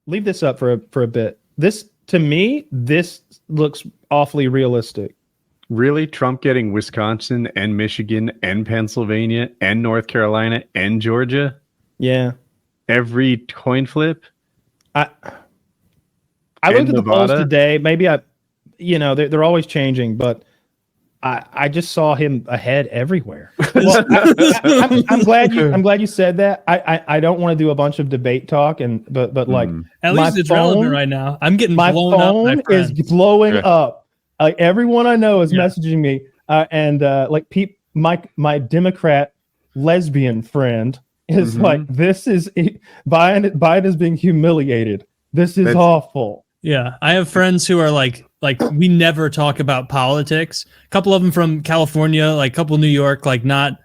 leave this up for a bit. This, to me, this looks awfully realistic. Really? Trump getting Wisconsin and Michigan and Pennsylvania and North Carolina and Georgia? Yeah. Every coin flip? I looked at the polls today. Maybe they're always changing, but I just saw him ahead everywhere. Well, I'm glad you said that. I don't want to do a bunch of debate talk, but like at least it's relevant right now. I'm getting blown up. My phone is blowing up. Everyone I know is messaging me, and my Democrat lesbian friend is like, "This is Biden is being humiliated. That's awful." Yeah, I have friends who are like we never talk about politics. A couple of them from California, like a couple New York, like not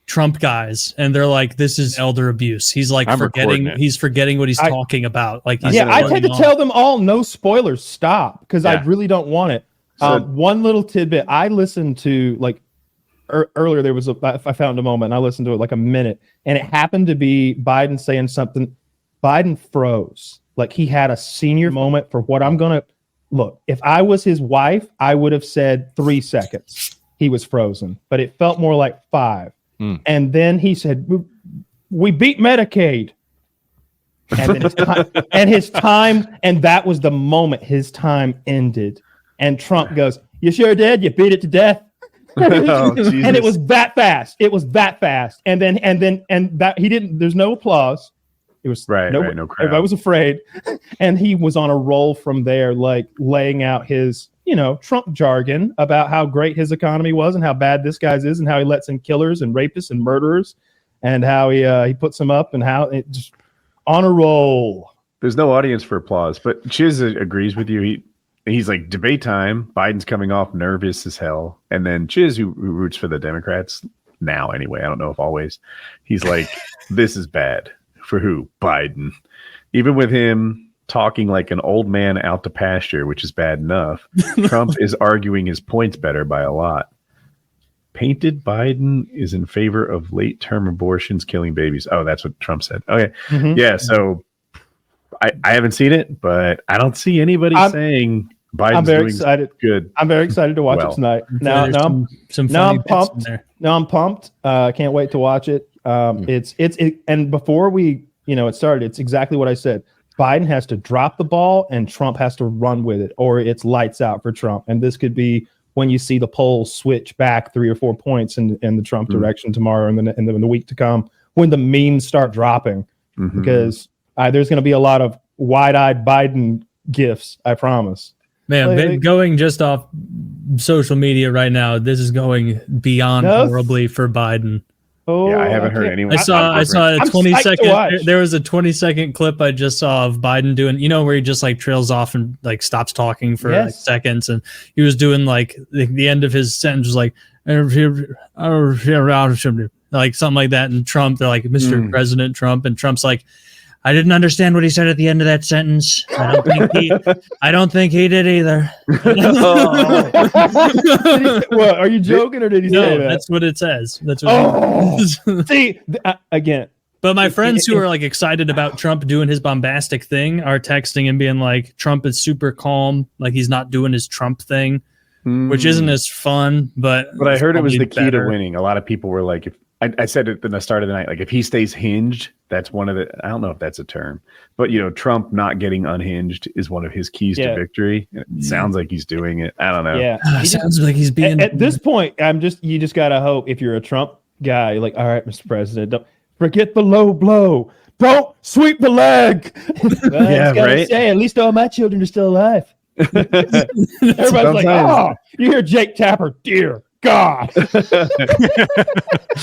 Trump guys, and they're like, "This is elder abuse." He's like forgetting what he's talking about. Like, I tend to tell them all, no spoilers, stop, because I really don't want it. One little tidbit, I listened to earlier. There was I found a moment, and I listened to it like a minute, and it happened to be Biden saying something. Biden froze. Like, he had a senior moment for what I'm going to look. If I was his wife, I would have said 3 seconds. He was frozen, but it felt more like 5. And then he said, "We beat Medicaid." And then his time, and that was the moment his time ended. And Trump goes, "You sure did. You beat it to death." And it was that fast. And that he didn't. There's no applause. It was no crowd. Everybody was afraid, and he was on a roll from there, like laying out his, Trump jargon about how great his economy was and how bad this guy's is, and how he lets in killers and rapists and murderers, and how he puts them up, and how it just on a roll. There's no audience for applause, but Chiz agrees with you. He's like, debate time. Biden's coming off nervous as hell, and then Chiz, who roots for the Democrats now anyway, I don't know if always, he's like, this is bad. For who? Biden. Even with him talking like an old man out to pasture, which is bad enough, Trump is arguing his points better by a lot. Painted Biden is in favor of late-term abortions killing babies. Oh, that's what Trump said. Okay. Yeah, so I haven't seen it, but I don't see anybody saying Biden's doing excited. Good. I'm very excited to watch it tonight. Now I'm pumped. Can't wait to watch it. And before it started, it's exactly what I said. Biden has to drop the ball and Trump has to run with it, or it's lights out for Trump. And this could be when you see the polls switch back 3 or 4 points in the Trump direction tomorrow and in the week to come, when the memes start dropping, because there's going to be a lot of wide-eyed Biden gifs, I promise. Man, going just off social media right now, this is going beyond horribly for Biden. Oh, yeah, I haven't heard anyone. I saw a 20-second. There was a 20-second clip I just saw of Biden doing, where he just like trails off and like stops talking for like seconds, and he was doing like the end of his sentence was like something like that. And Trump, they're like, Mr. President Trump, and Trump's like, I didn't understand what he said at the end of that sentence. I don't think he did either. What, are you joking, or did he say that? That's what it says. That's what see, again. But my friends who are like excited about Trump doing his bombastic thing are texting and being like, Trump is super calm, like he's not doing his Trump thing, which isn't as fun. But I heard it was the key to winning. A lot of people were like, I said it in the start of the night, like if he stays hinged, that's one of the, I don't know if that's a term, but Trump not getting unhinged is one of his keys to victory. It sounds like he's doing it. I don't know. Yeah. It sounds like he's being at this point. You just got to hope, if you're a Trump guy, you're like, all right, Mr. President, don't forget the low blow. Don't sweep the leg. Right. Say, at least all my children are still alive. Everybody's like, oh, you hear Jake Tapper, dear God.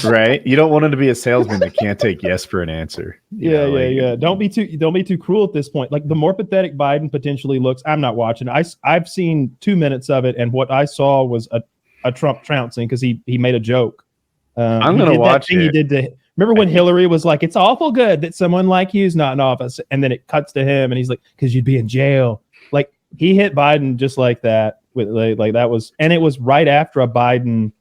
Right. You don't want him to be a salesman that can't take yes for an answer. Yeah. Don't be too cruel at this point. Like, the more pathetic Biden potentially looks, I'm not watching. I've seen 2 minutes of it, and what I saw was a Trump trouncing because he made a joke. I'm gonna watch it. He did remember when Hillary was like, it's awful good that someone like you's not in office, and then it cuts to him and he's like, because you'd be in jail. Like, he hit Biden just like that. With like that was, and it was right after a Biden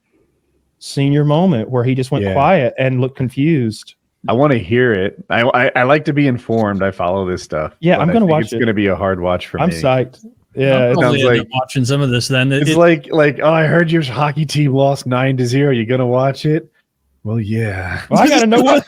senior moment where he just went quiet and looked confused. I want to hear it. I like to be informed. I follow this stuff. Yeah, I'm gonna watch It's going to be a hard watch for I'm me. psyched. Yeah, I'll probably sounds end like- up watching some of this then. It's like oh, I heard your hockey team lost 9-0. You gonna watch it? Well, yeah. well, I gotta know what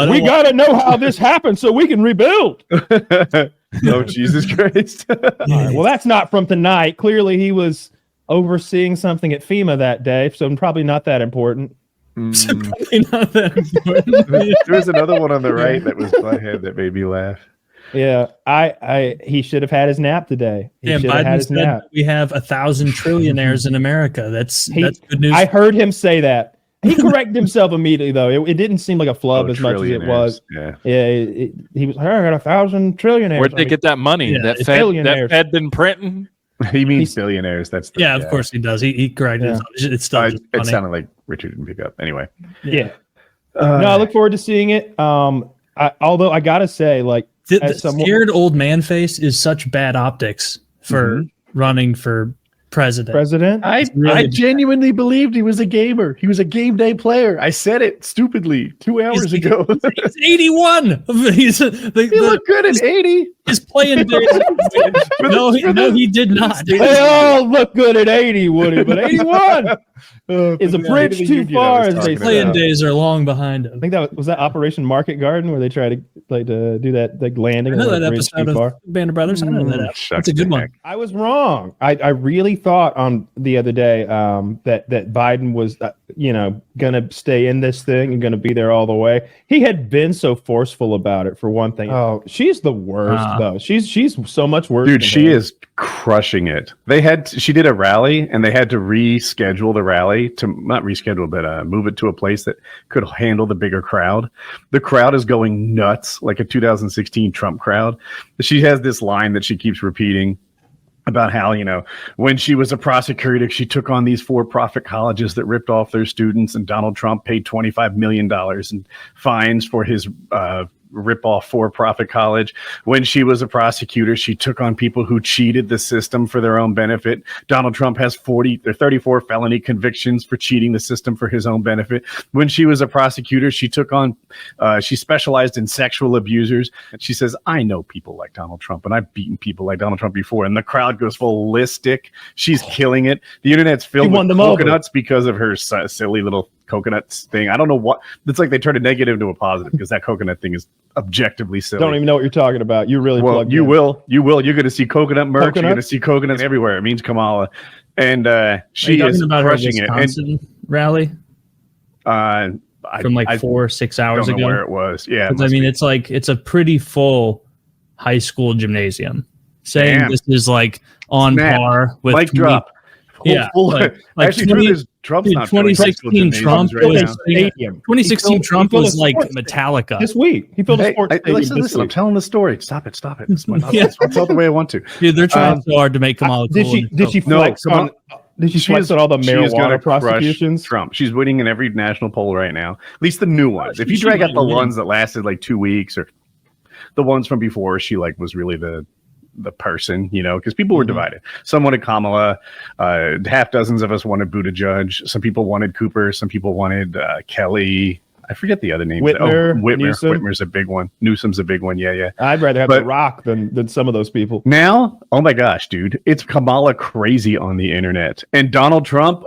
we gotta know how this happened so we can rebuild. Oh, Jesus Christ. All right, well, that's not from tonight. Clearly, he was overseeing something at FEMA that day, so probably not that important. Probably not that important. There was another one on the right that was butthead that made me laugh. Yeah, he should have had his nap today. He Damn, should have had Biden his said nap. we have 1,000 trillionaires in America. That's good news. I heard him say that. He corrected himself immediately, though. It didn't seem like a flub as much as it was. Yeah. He was. I got 1,000 trillionaires. Where'd they get that money? Yeah, that it's Fed been printing? He means billionaires. That's the, of course he does. He corrected himself. It's still just it funny. sounded like Richard didn't pick up. Anyway. Yeah. No, I look forward to seeing it. Although I gotta say, like, The scared old man face is such bad optics for running for president. I genuinely believed he was a gamer. He was a game day player. I said it stupidly 2 hours ago. He's 81. He looked good at 80. His playing days. No, he did not. They all look good at 80, Woody, but 81 is a bridge too far, as they say. Playing days are long behind him. I think that was that Operation Market Garden where they try to do that landing. I know on that the bridge episode too of far. Band of Brothers. I know that. It's a good one. I was wrong. I really thought on the other day that Biden was gonna stay in this thing and gonna be there all the way. He had been so forceful about it, for one thing. Oh, she's the worst though. She's so much worse. Dude, than she him. is crushing it. She did a rally and they had to reschedule the rally to not reschedule, but move it to a place that could handle the bigger crowd. The crowd is going nuts, like a 2016 Trump crowd. She has this line that she keeps repeating about how, when she was a prosecutor, she took on these for-profit colleges that ripped off their students, and Donald Trump paid $25 million in fines for his rip-off for-profit college. When she was a prosecutor, she took on people who cheated the system for their own benefit. Donald Trump has 34 felony convictions for cheating the system for his own benefit. When she was a prosecutor, she took on, she specialized in sexual abusers. And she says, I know people like Donald Trump, and I've beaten people like Donald Trump before. And the crowd goes ballistic. She's killing it. The internet's filled with coconuts because of her silly little coconuts thing. I don't know what it's like. They turned a negative to a positive because that coconut thing is objectively silly. Don't even know what you're talking about. You really will. You're going to see coconut merch. You're going to see coconuts everywhere. It means Kamala, and she is crushing it. And rally from like 4-6 hours don't know ago. Where it was? Yeah, I mean, it's like it's a pretty full high school gymnasium. Saying this is like on par with mic drop. Yeah, like actually, Trump's not 2016 Trump right was 2016 Trump was like Metallica this week. He filled a sports stadium. Listen, I'm telling the story. Stop it. It's not the way I want to. Dude, they're trying so hard to make Kamala cool. Did she flex on? Did she flex on all the marijuana prosecutions? Trump. She's winning in every national poll right now. At least the new ones. If you drag out the ones that lasted like 2 weeks, or the ones from before, she like was really the person, because people were divided. Some wanted Kamala, half dozens of us wanted Buttigieg. Some people wanted Cooper. Some people wanted Kelly. I forget the other names. Whitmer. Newsom. Whitmer's a big one. Newsom's a big one. Yeah. I'd rather have The Rock than some of those people. Now, oh my gosh, dude, it's Kamala crazy on the internet. And Donald Trump,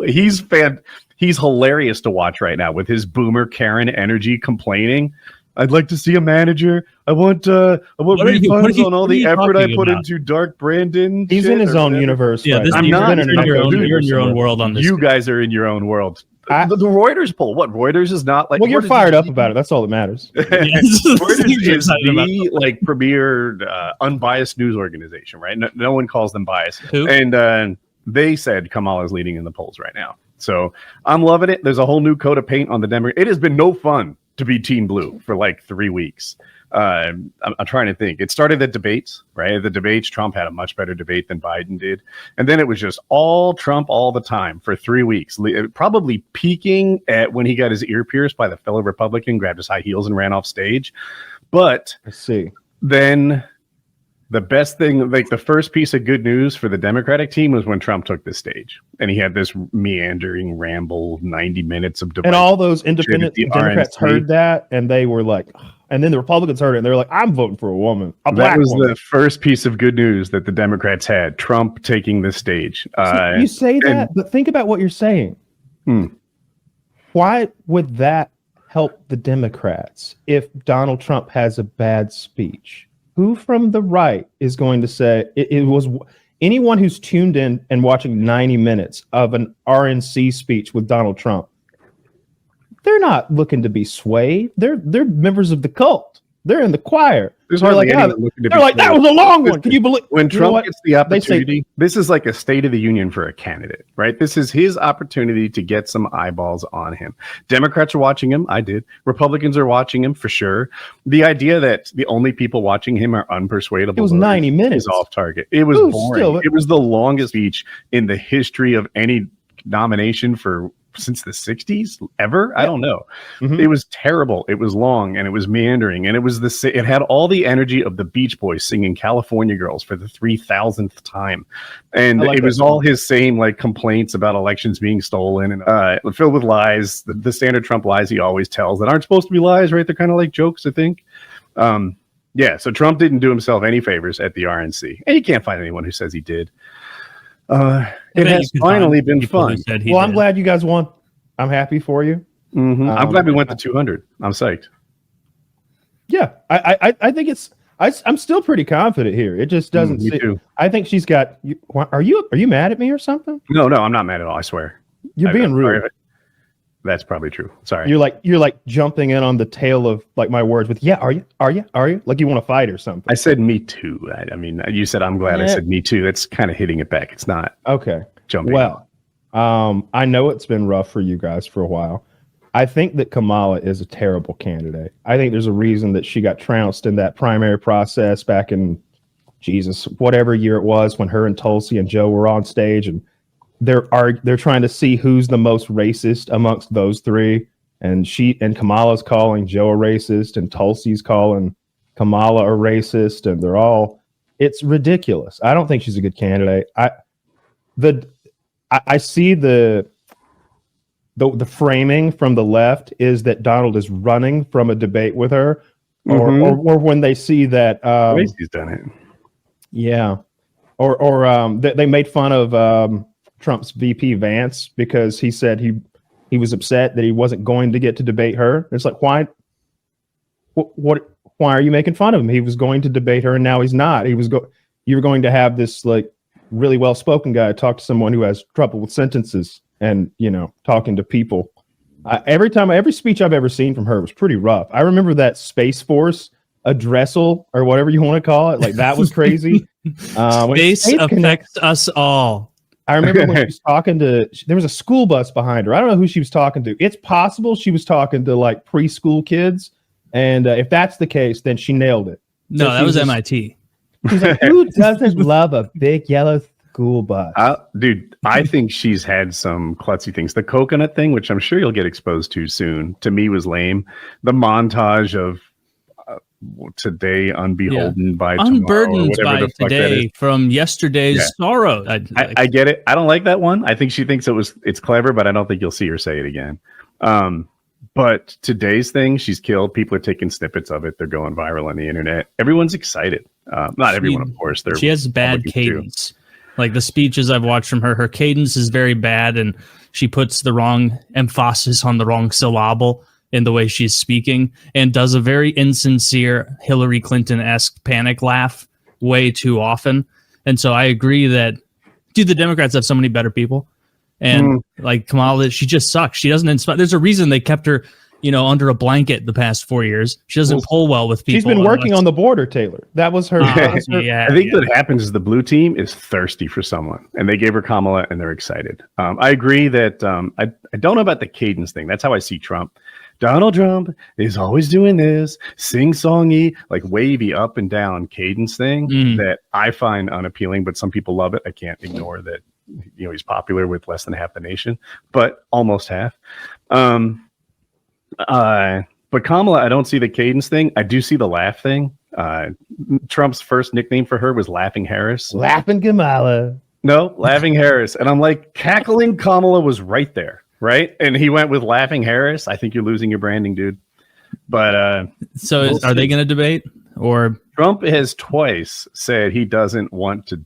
he's hilarious to watch right now with his boomer Karen energy complaining. I'd like to see a manager. I want refunds on all the effort I put into Dark Brandon. He's in his own universe. Yeah, right? You're in your own world on this. You guys are in your own world. The Reuters poll. What Reuters is not like. Well, you're fired up about it. That's all that matters. Reuters is the premier unbiased news organization, right? No one calls them biased. Who? And they said Kamala's leading in the polls right now. So I'm loving it. There's a whole new coat of paint on the Democrat. It has been no fun to be Team Blue for like 3 weeks. I'm trying to think. It started at debates, right? At the debates, Trump had a much better debate than Biden did. And then it was just all Trump all the time for 3 weeks, probably peaking at when he got his ear pierced by the fellow Republican, grabbed his high heels and ran off stage. But I see. Then The best thing, like the first piece of good news for the Democratic team was when Trump took the stage and he had this meandering ramble, 90 minutes of debate. And all those independent Democrats heard that and they were like, and then the Republicans heard it and they were like, I'm voting for a woman. That was the first piece of good news that the Democrats had, Trump taking the stage. You say that, but think about what you're saying. Why would that help the Democrats if Donald Trump has a bad speech? Who from the right is going to say it was anyone who's tuned in and watching 90 minutes of an RNC speech with Donald Trump? They're not looking to be swayed. They're members of the cult. They're in the choir. They're like, that was a long one. Can you believe when Trump gets the opportunity? This is like a State of the Union for a candidate, right? This is his opportunity to get some eyeballs on him. Democrats are watching him. I did. Republicans are watching him for sure. The idea that the only people watching him are unpersuadable. It was 90 minutes. Is off target. It was boring. It was the longest speech in the history of any nomination for since the 60s ever. I don't know. It was terrible. It was long and it was meandering and it had all the energy of the Beach Boys singing California Girls for the 3,000th time. And it was all his same like complaints about elections being stolen and filled with lies, the standard Trump lies he always tells that aren't supposed to be lies, right? They're kind of like jokes, I think. So Trump didn't do himself any favors at the RNC. And you can't find anyone who says he did. It has finally been fun. Well, I'm glad you guys won. I'm happy for you. I'm glad we went to 200. I'm psyched. Yeah, I think I'm still pretty confident here. It just doesn't. I think she's got. Are you mad at me or something? No, I'm not mad at all. I swear. You're being rude. That's probably true. Sorry. You're like jumping in on the tail of like my words with are you like you want to fight or something. I said me too. I mean, you said I'm glad. I said me too. That's kind of hitting it back. It's not okay. Jumping. Well, I know it's been rough for you guys for a while. I think that Kamala is a terrible candidate. I think there's a reason that she got trounced in that primary process back in whatever year it was when her and Tulsi and Joe were on stage and they're trying to see who's the most racist amongst those three. And Kamala's calling Joe a racist and Tulsi's calling Kamala a racist. And it's ridiculous. I don't think she's a good candidate. I see the framing from the left is that Donald is running from a debate with her or when they see that, Lacey's done it. Yeah. Or they made fun of, Trump's VP Vance because he said he was upset that he wasn't going to get to debate her. It's like, why are you making fun of him? He was going to debate her and now he's not. You're going to have this like really well-spoken guy talk to someone who has trouble with sentences and, talking to people. Every speech I've ever seen from her was pretty rough. I remember that Space Force addressal or whatever you want to call it. Like that was crazy. Space affects us all. I remember when she was talking there was a school bus behind her. I don't know who she was talking to. It's possible she was talking to like preschool kids. And if that's the case, then she nailed it. No, that was MIT. She's like, who doesn't love a big yellow school bus? Dude, I think she's had some klutzy things. The coconut thing, which I'm sure you'll get exposed to soon, to me was lame. The montage of today unbeholden by unburdened by today from yesterday's sorrow. I get it. I don't like that one. I think she thinks it's clever, but I don't think you'll see her say it again. But today's thing, she's killed. People are taking snippets of it. They're going viral on the internet. Everyone's excited. Not everyone, of course. She has bad cadence. Like the speeches I've watched from her cadence is very bad, and she puts the wrong emphasis on the wrong syllable in the way she's speaking and does a very insincere Hillary Clinton-esque panic laugh way too often. And so I agree that, the Democrats have so many better people. And like Kamala, she just sucks. She doesn't inspire. There's a reason they kept her, under a blanket the past 4 years. She doesn't pull well with people. She's been working on the border, Taylor. That was her. I think what happens is the blue team is thirsty for someone, and they gave her Kamala, and they're excited. I agree that I don't know about the cadence thing. That's how I see Trump. Donald Trump is always doing this sing-songy, like wavy up and down cadence thing that I find unappealing, but some people love it. I can't ignore that. He's popular with less than half the nation, but almost half. But Kamala, I don't see the cadence thing. I do see the laugh thing. Trump's first nickname for her was Laughing Harris. Laughing Kamala. No, Laughing Harris. And I'm like, cackling Kamala was right there, right? And he went with Laughing Harris. I think you're losing your branding, dude. But are they going to debate? Or Trump has twice said he doesn't want to.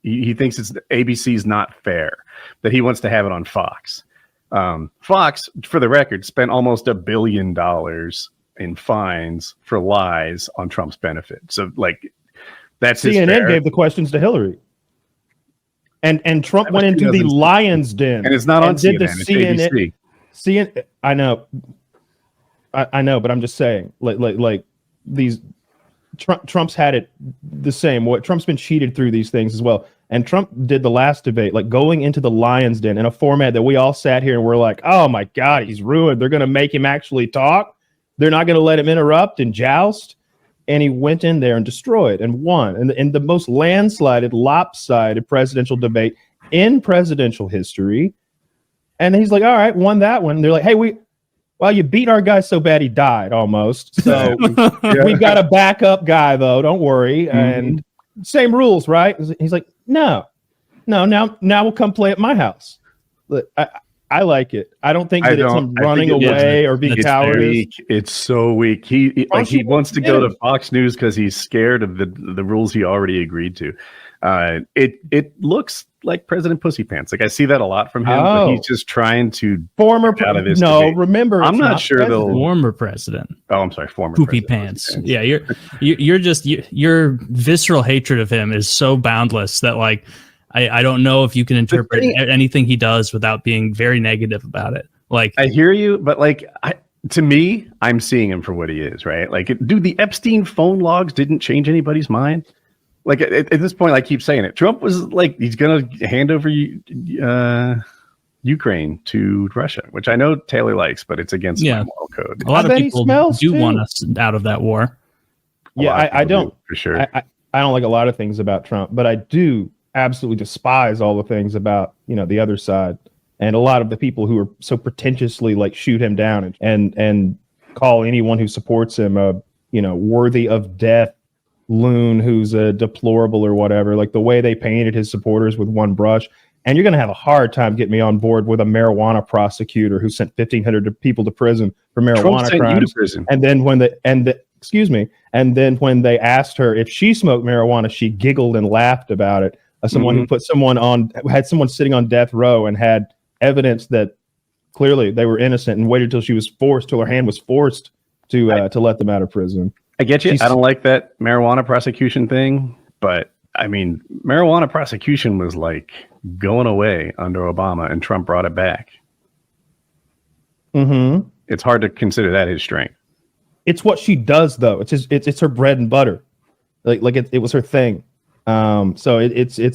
He thinks ABC's not fair, that he wants to have it on Fox. Fox, for the record, spent almost $1 billion in fines for lies on Trump's benefit. So, like, that's CNN gave the questions to Hillary. And Trump went into the lion's den. And it's not on CNN, it's ABC. CNN, I know, but I'm just saying, like these Trump's had it the same way. Trump's been cheated through these things as well. And Trump did the last debate, like going into the lion's den in a format that we all sat here and we're like, oh my God, he's ruined. They're going to make him actually talk. They're not going to let him interrupt and joust. And he went in there and destroyed and won. And in the most landslided, lopsided presidential debate in presidential history. And he's like, all right, won that one. They're like, hey, you beat our guy so bad he died almost. So we've got a backup guy, though. Don't worry. Mm-hmm. And same rules, right? He's like, no. Now we'll come play at my house. Look, I like it. I don't think that it's him running away or being cowardice. It's so weak. He wants to go to Fox News because he's scared of the rules he already agreed to. It looks like President Pussy Pants. Like I see that a lot from him, but he's just trying to get out of this debate. Remember, I'm not sure they'll former president. Oh, I'm sorry, former Poopy Pants. Yeah, your visceral hatred of him is so boundless that like I don't know if you can interpret anything he does without being very negative about it. Like I hear you, but like to me, I'm seeing him for what he is, right? Like, dude, the Epstein phone logs didn't change anybody's mind. Like at this point, I keep saying it. Trump was like, he's going to hand over Ukraine to Russia, which I know Taylor likes, but it's against my moral code. A lot of people do want us out of that war. Yeah, I don't. For sure. I don't like a lot of things about Trump, but I do absolutely despise all the things about, the other side. And a lot of the people who are so pretentiously like shoot him down and call anyone who supports him a, worthy of death loon who's a deplorable or whatever, like the way they painted his supporters with one brush. And you're going to have a hard time getting me on board with a marijuana prosecutor who sent 1,500 people to prison for marijuana crimes. And then when when they asked her if she smoked marijuana, she giggled and laughed about it. Someone who had someone sitting on death row and had evidence that clearly they were innocent and waited till her hand was forced to let them out of prison. I get you. I don't like that marijuana prosecution thing, but I mean, marijuana prosecution was like going away under Obama, and Trump brought it back. Mm-hmm. It's hard to consider that his strength. It's what she does, though. It's her bread and butter. Like it was her thing. So it's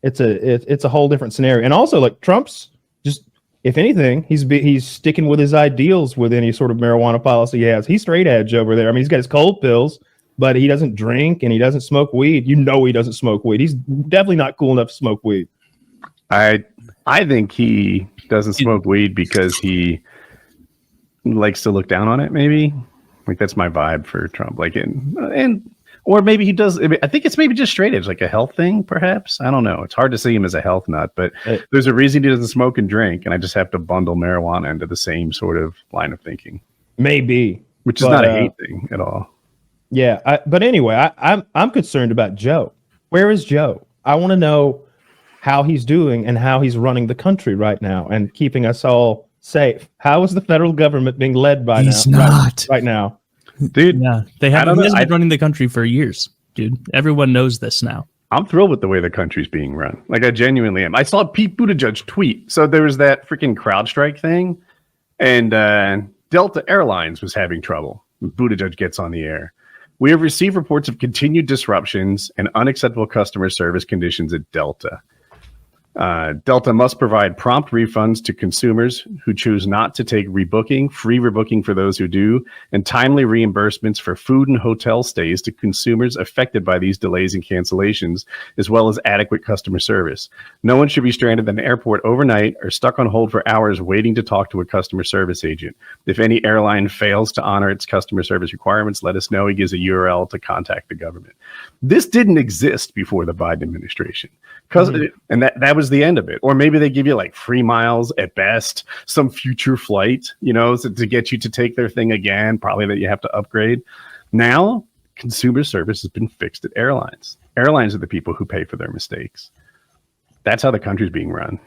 a whole different scenario. And also, like Trump's just, if anything, he's sticking with his ideals with any sort of marijuana policy he has. He's straight edge over there. I mean, he's got his cold pills, but he doesn't drink and he doesn't smoke weed. He doesn't smoke weed. He's definitely not cool enough to smoke weed. I think he doesn't smoke weed because he likes to look down on it. Maybe like that's my vibe for Trump. Like or maybe he does. I think it's maybe just straight edge, like a health thing, perhaps. I don't know. It's hard to see him as a health nut, but there's a reason he doesn't smoke and drink, and I just have to bundle marijuana into the same sort of line of thinking. Maybe, which is not a hate thing at all. Yeah, but anyway, I'm concerned about Joe. Where is Joe? I want to know how he's doing and how he's running the country right now and keeping us all safe. How is the federal government being led by right now? Dude, yeah, he hasn't been running the country for years, dude. Everyone knows this now. I'm thrilled with the way the country's being run. Like, I genuinely am. I saw Pete Buttigieg tweet. So there was that freaking CrowdStrike thing, and Delta Airlines was having trouble. Buttigieg gets on the air. We have received reports of continued disruptions and unacceptable customer service conditions at Delta. Delta must provide prompt refunds to consumers who choose not to take rebooking, free rebooking for those who do, and timely reimbursements for food and hotel stays to consumers affected by these delays and cancellations, as well as adequate customer service. No one should be stranded in an airport overnight or stuck on hold for hours waiting to talk to a customer service agent. If any airline fails to honor its customer service requirements, let us know. He gives a URL to contact the government. This didn't exist before the Biden administration. And that was the end of it. Or maybe they give you like free miles at best, some future flight, to get you to take their thing again, probably that you have to upgrade. Now, consumer service has been fixed at airlines. Airlines are the people who pay for their mistakes. That's how the country's being run.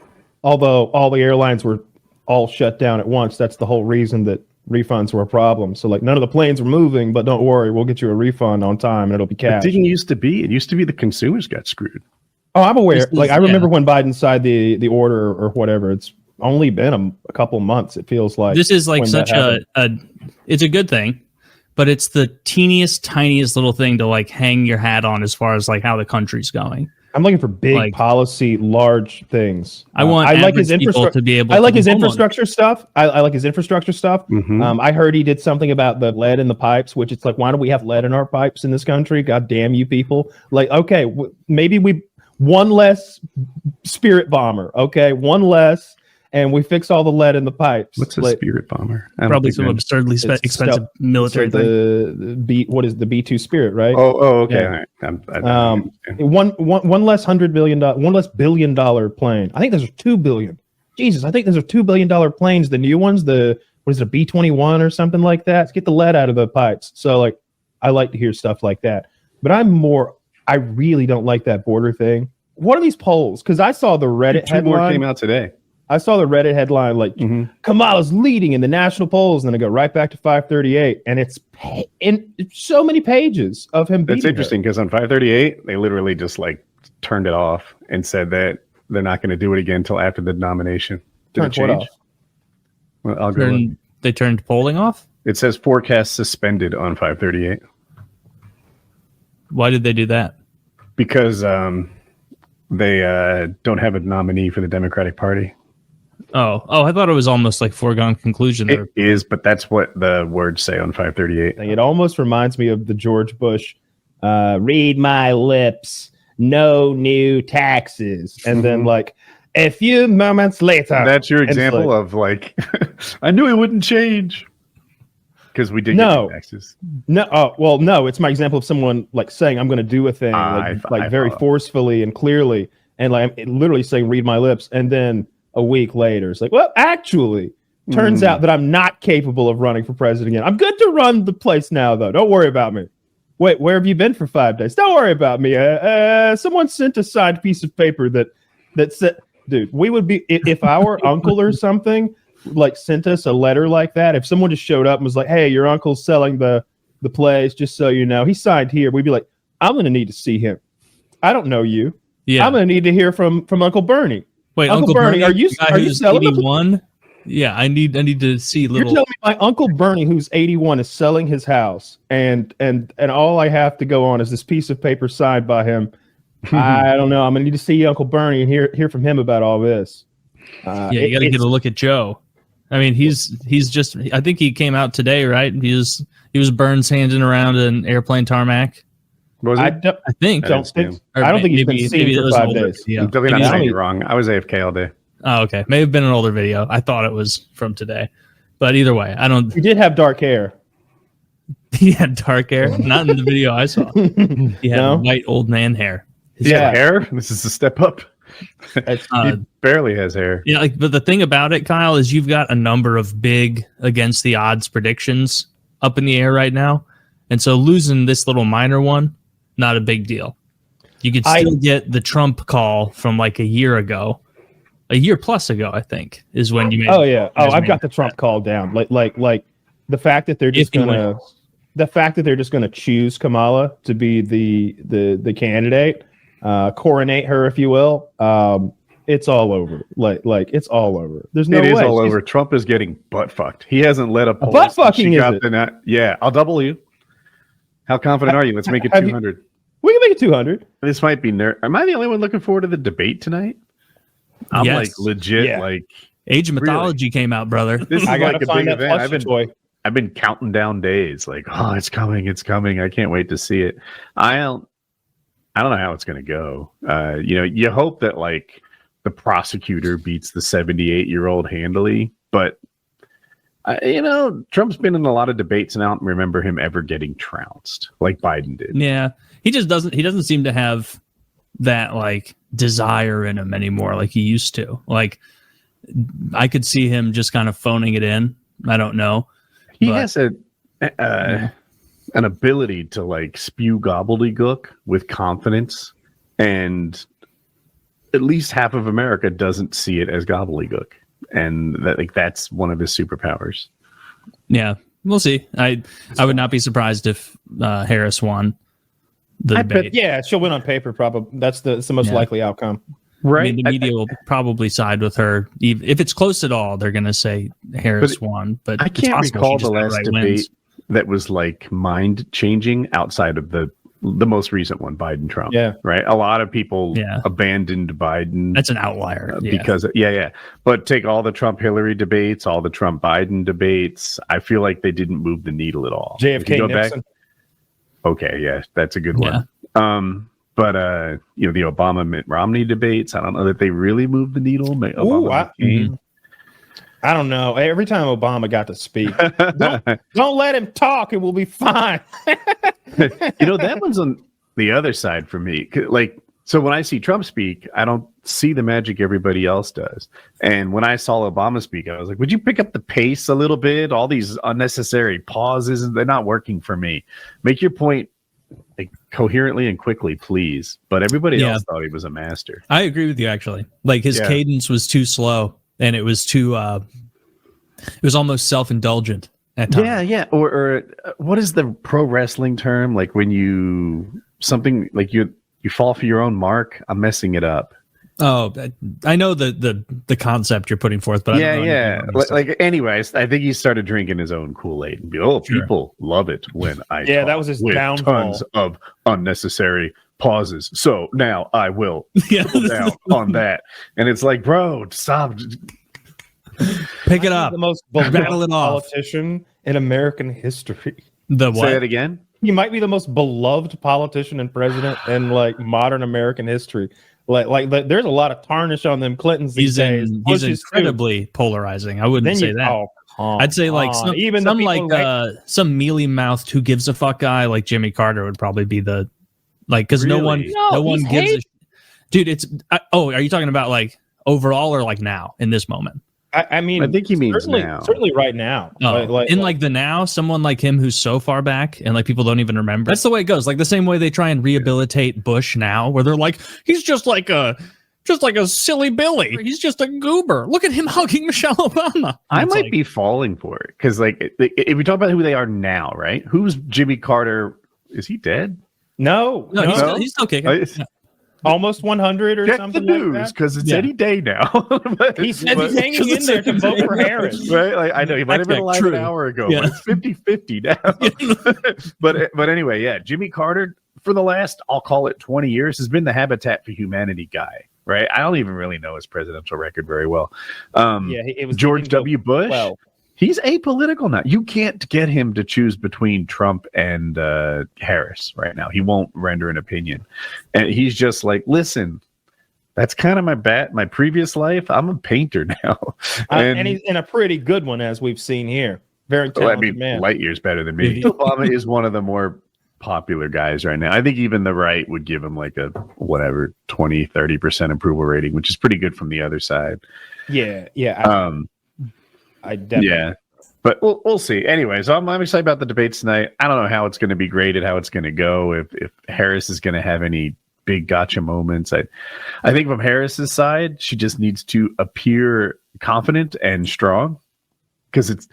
Although all the airlines were all shut down at once, that's the whole reason that refunds were a problem. So like none of the planes were moving, but don't worry, we'll get you a refund on time and it'll be cash. It didn't used to be. It used to be the consumers got screwed. Oh, I'm aware. I remember when Biden signed the order or whatever. It's only been a couple months. It feels like this is like such it's a good thing, but it's the teeniest, tiniest little thing to like hang your hat on as far as like how the country's going. I'm looking for big policy, large things. I like his infrastructure to be able. I like his infrastructure stuff. I like his infrastructure stuff. Mm-hmm. I heard he did something about the lead in the pipes, which it's like, why do we have lead in our pipes in this country? God damn you people! Like, okay, maybe one less Spirit bomber. Okay, one less, and we fix all the lead in the pipes. What's a Spirit bomber? Probably some absurdly expensive military thing. The B-2 Spirit, right? Oh, okay. Yeah. One less $1 billion plane. I think those are $2 billion. Jesus, I think those are $2 billion planes. The new ones, a B-21 or something like that. Let's get the lead out of the pipes. So like, I like to hear stuff like that. But I really don't like that border thing. What are these polls? Because I saw the Reddit headline. 2 more came out today. I saw the Reddit headline like Kamala's leading in the national polls, and then I go right back to 538, and it's in so many pages of him. That's interesting because on 538 they literally just like turned it off and said that they're not going to do it again until after the nomination. Did it change? Well, I'll go. They turned polling off. It says forecast suspended on 538. Why did they do that? Because they don't have a nominee for the Democratic Party. Oh, I thought it was almost like foregone conclusion. It is, but that's what the words say on 538. It almost reminds me of the George Bush, read my lips, no new taxes. And then like a few moments later. That's your example of like, I knew it wouldn't change. Because we did get new taxes. No, it's my example of someone like saying I'm going to do a thing very forcefully and clearly. And like I'm literally saying, read my lips. And then a week later, it's like, well, actually, turns out that I'm not capable of running for president again. I'm good to run the place now, though. Don't worry about me. Wait, where have you been for 5 days? Don't worry about me. Someone sent a signed piece of paper that said, dude, we would be, if our uncle or something like sent us a letter like that, if someone just showed up and was like, hey, your uncle's selling the place, just so you know, he signed here, we'd be like, I'm going to need to see him. I don't know you. Yeah. I'm going to need to hear from Uncle Bernie. Wait, Uncle Bernie, are you selling 81? Yeah, I need to see little. You're telling me my Uncle Bernie, who's 81, is selling his house, and all I have to go on is this piece of paper signed by him. I don't know. I'm gonna need to see Uncle Bernie and hear from him about all this. You got to get a look at Joe. I mean, he's just. I think he came out today, right? He was Burns handing around an airplane tarmac. Was it? I think. I don't think he's been seen for 5 days. I'm definitely not saying you're wrong. I was AFK all day. Oh, okay. May have been an older video. I thought it was from today, but either way, I don't. He did have dark hair. He had dark hair. Not in the video I saw. He had white old man hair. Hair. This is a step up. He barely has hair. Yeah, but the thing about it, Kyle, is you've got a number of big against the odds predictions up in the air right now, and so losing this little minor one, not a big deal. You could still get the Trump call from like a year plus ago, I think, is when you made. Oh yeah. Oh, I've got the Trump call down. Like the fact that they're just gonna choose Kamala to be the candidate, coronate her, if you will. It's all over. Like it's all over. There's no way. It is all over. Trump is getting butt fucked. He hasn't led a poll. Butt fucking is it? Yeah, I'll double you. How confident are you? Let's make it 200. We can make it 200. This might be Am I the only one looking forward to the debate tonight? I'm Yes. like legit, Yeah. like Age of Mythology came out, brother. this is I gotta like a find big that event. plushie toy. I've been counting down days, like, oh, it's coming. I can't wait to see it. I don't know how it's gonna go. You hope that like the prosecutor beats the 78-year-old handily, but Trump's been in a lot of debates, and I don't remember him ever getting trounced like Biden did. Yeah, he doesn't seem to have that like desire in him anymore like he used to. Like I could see him just kind of phoning it in. I don't know. He has an ability to like spew gobbledygook with confidence, and at least half of America doesn't see it as gobbledygook, and that's one of his superpowers. Yeah, we'll see. I would not be surprised if Harris won the debate. Yeah, she'll win on paper. Probably that's the most likely outcome. Right. I mean, the media will probably side with her. If it's close at all, they're going to say Harris won. But I can't recall the last debate that was like mind changing outside of the most recent one, Biden Trump. Yeah. Right. A lot of people abandoned Biden. That's an outlier. Because But take all the Trump Hillary debates, all the Trump Biden debates. I feel like they didn't move the needle at all. JFK Nixon. Okay. Yeah. That's a good one. But the Obama Mitt Romney debates, I don't know that they really moved the needle. I don't know. Every time Obama got to speak, don't let him talk. It will be fine. That one's on the other side for me. Like, so when I see Trump speak, I don't see the magic everybody else does. And when I saw Obama speak, I was like, would you pick up the pace a little bit? All these unnecessary pauses, they're not working for me. Make your point like coherently and quickly, please. But everybody else thought he was a master. I agree with you, actually. Like his cadence was too slow, and it was too it was almost self-indulgent at times. Or what is the pro wrestling term, like when you fall for your own mark? I'm messing it up. Oh, I know the concept you're putting forth, but I don't know anyways, I think he started drinking his own Kool-Aid and people love it when I that was his downfall. Tons of unnecessary pauses. So now I will double down on that, and it's like, bro, stop. Pick it up. The most beloved politician in American history. The what? Say that again. He might be the most beloved politician and president in like modern American history. Like there's a lot of tarnish on them Clintons these days. He's incredibly polarizing. I wouldn't say that. I'd say like some mealy mouthed who gives a fuck guy like Jimmy Carter would probably be the because no one gives a dude. It's are you talking about like overall or like now in this moment? I mean, I think he means now. Certainly right now. The now, someone like him who's so far back and like people don't even remember. That's the way it goes. Like the same way they try and rehabilitate Bush now, where they're like, he's just like a silly Billy. He's just a goober. Look at him hugging Michelle Obama. I might be falling for it because like if we talk about who they are now, right? Who's Jimmy Carter? Is he dead? No, he's still kicking. Almost 100 or check something the news because it's any day now. He said he's hanging in there to vote for Harris. Right? Like, I know he might have been alive an hour ago, but it's 50-50 now. but anyway, Jimmy Carter for the last, I'll call it 20 years, has been the Habitat for Humanity guy. Right? I don't even really know his presidential record very well. It was George W. Bush. He's apolitical now. You can't get him to choose between Trump and Harris right now. He won't render an opinion. And he's just like, listen, that's kind of my previous life. I'm a painter now. And he's in a pretty good one, as we've seen here. Very talented man. Light years better than me. Obama is one of the more popular guys right now. I think even the right would give him like a 20-30% approval rating, which is pretty good from the other side. I definitely. But we'll see. Anyways, I'm excited about the debates tonight. I don't know how it's going to be graded, how it's going to go, if Harris is going to have any big gotcha moments. I think from Harris's side, she just needs to appear confident and strong, because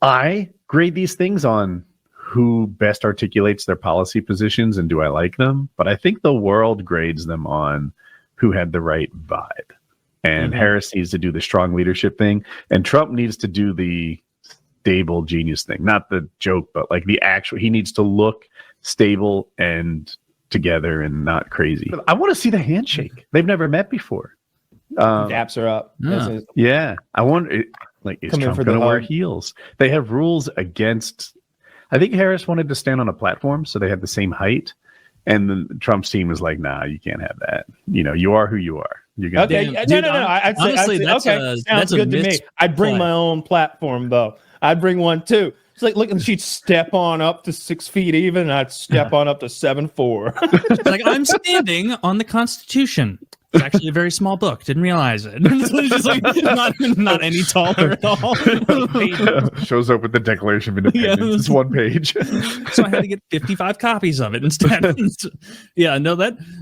I grade these things on who best articulates their policy positions and do I like them. But I think the world grades them on who had the right vibe. And Harris needs to do the strong leadership thing, and Trump needs to do the stable genius thing. Not the joke, but like the actual. He needs to look stable and together and not crazy. I want to see the handshake. They've never met before. Daps her up. Yeah. Yeah, I wonder, like, is Come in Trump for the going to wear hug. heels? They have rules against. I think Harris wanted to stand on a platform, so they had the same height, and then Trump's team was like, "Nah, you can't have that. You are who you are. You're gonna." Okay, Damn, no, dude, no. honestly, I'd say that's okay. a- Sounds that's a good to me. I'd bring misplay. my own platform though. I'd bring one too. It's like, look, and she'd step on up to 6 feet even, and I'd step on up to 7'4". It's like, I'm standing on the Constitution. It's actually a very small book. Didn't realize it. It's just like not any taller at all. Shows up with the Declaration of Independence. Yeah. It's one page. So I had to get 55 copies of it instead. Yeah, no,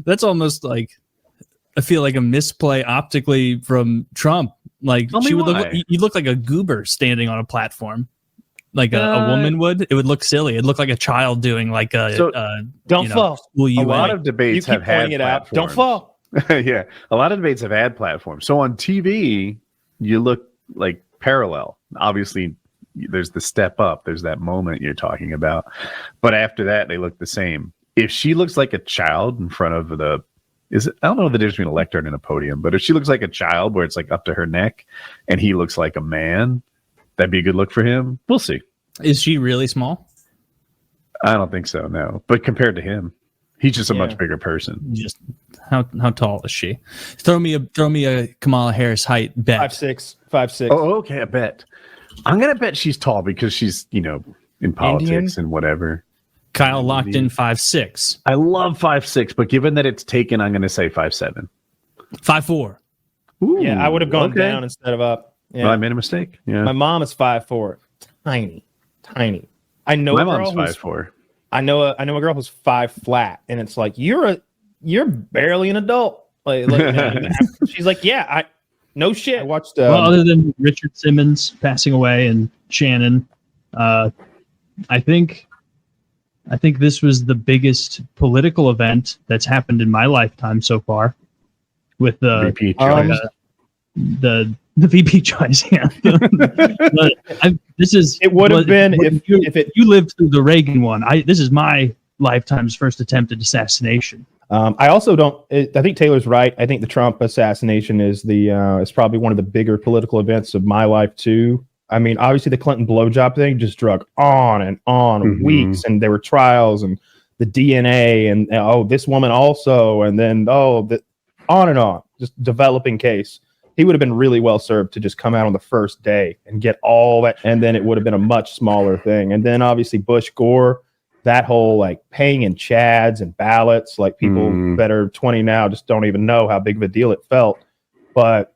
that's almost like, I feel like a misplay optically from Trump. Like, Tell me she would look, why. you look like a goober standing on a platform. Like a woman would. It would look silly. It'd look like a child doing like a Don't fall. school A UA. lot of debates You have keep had pointing it out. Don't platforms. fall. Yeah, a lot of debates have had platforms. So on TV, you look like parallel. Obviously, there's the step up. There's that moment you're talking about. But after that, they look the same. If she looks like a child in front of I don't know the difference between a lectern and a podium, but if she looks like a child where it's like up to her neck and he looks like a man, that'd be a good look for him. We'll see. Is she really small? I don't think so, no. But compared to him, he's just a Yeah. much bigger person. Just how tall is she? Throw me a Kamala Harris height bet. 5'6", 5'6". Oh, okay, I bet. I'm gonna bet she's tall because she's, in politics Indian? and whatever. Kyle locked in 5'6", I love 5'6", but given that it's taken, I'm gonna say 5'7". 5'4". Ooh, Yeah, I would have gone okay. down instead of up. Yeah. Well, I made a mistake. Yeah, My mom is 5'4". Tiny. I know my a girl mom's who's 5'4". I know a girl who's 5 flat, and it's like you're barely an adult. She's like, yeah, no shit. I watched. Well, other than Richard Simmons passing away and Shannon, I think this was the biggest political event that's happened in my lifetime so far. With the VP choice. the VP choice, yeah. It would have been if you lived through the Reagan one. This is my lifetime's first attempted assassination. I also don't. I think Taylor's right. I think the Trump assassination is is probably one of the bigger political events of my life too. I mean, obviously the Clinton blowjob thing just drug on and on weeks, and there were trials and the DNA and this woman also, and then on and on, just developing case. He would have been really well served to just come out on the first day and get all that, and then it would have been a much smaller thing. And then obviously Bush Gore, that whole like paying in chads and ballots, like people that are 20 now just don't even know how big of a deal it felt. But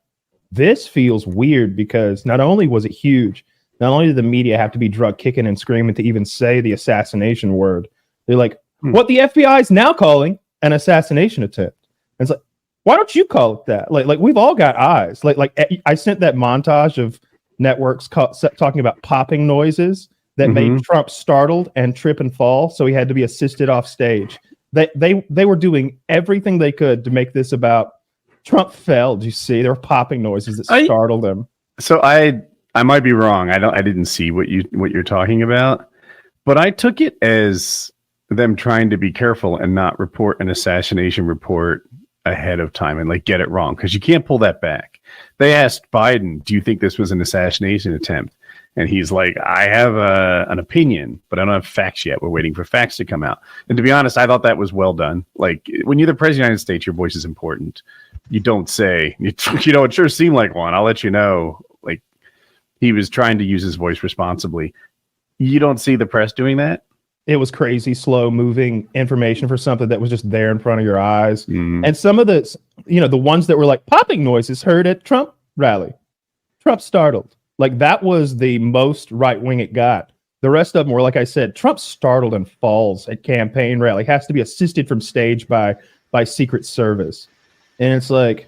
this feels weird because not only was it huge, not only did the media have to be drug kicking and screaming to even say the assassination word, they're like, what the FBI is now calling an assassination attempt. And it's like, why don't you call it that? Like we've all got eyes. Like I sent that montage of networks talking about popping noises that made Trump startled and trip and fall, so he had to be assisted off stage. They were doing everything they could to make this about Trump fell. You see, there were popping noises that startled him. So I might be wrong. I didn't see what you're talking about, but I took it as them trying to be careful and not report an assassination report ahead of time and like get it wrong, because you can't pull that back. They asked Biden, do you think this was an assassination attempt? And he's like, I have an opinion, but I don't have facts yet. We're waiting for facts to come out. And to be honest, I thought that was well done. Like, when you're the president of the United States, your voice is important. You don't say, it sure seemed like one. I'll let you know. Like, he was trying to use his voice responsibly. You don't see the press doing that? It was crazy, slow moving information for something that was just there in front of your eyes. And some of the, the ones that were like popping noises heard at Trump rally. Trump startled. Like that was the most right wing it got. The rest of them were, like I said, Trump startled and falls at campaign rally. Has to be assisted from stage by Secret Service. And it's like,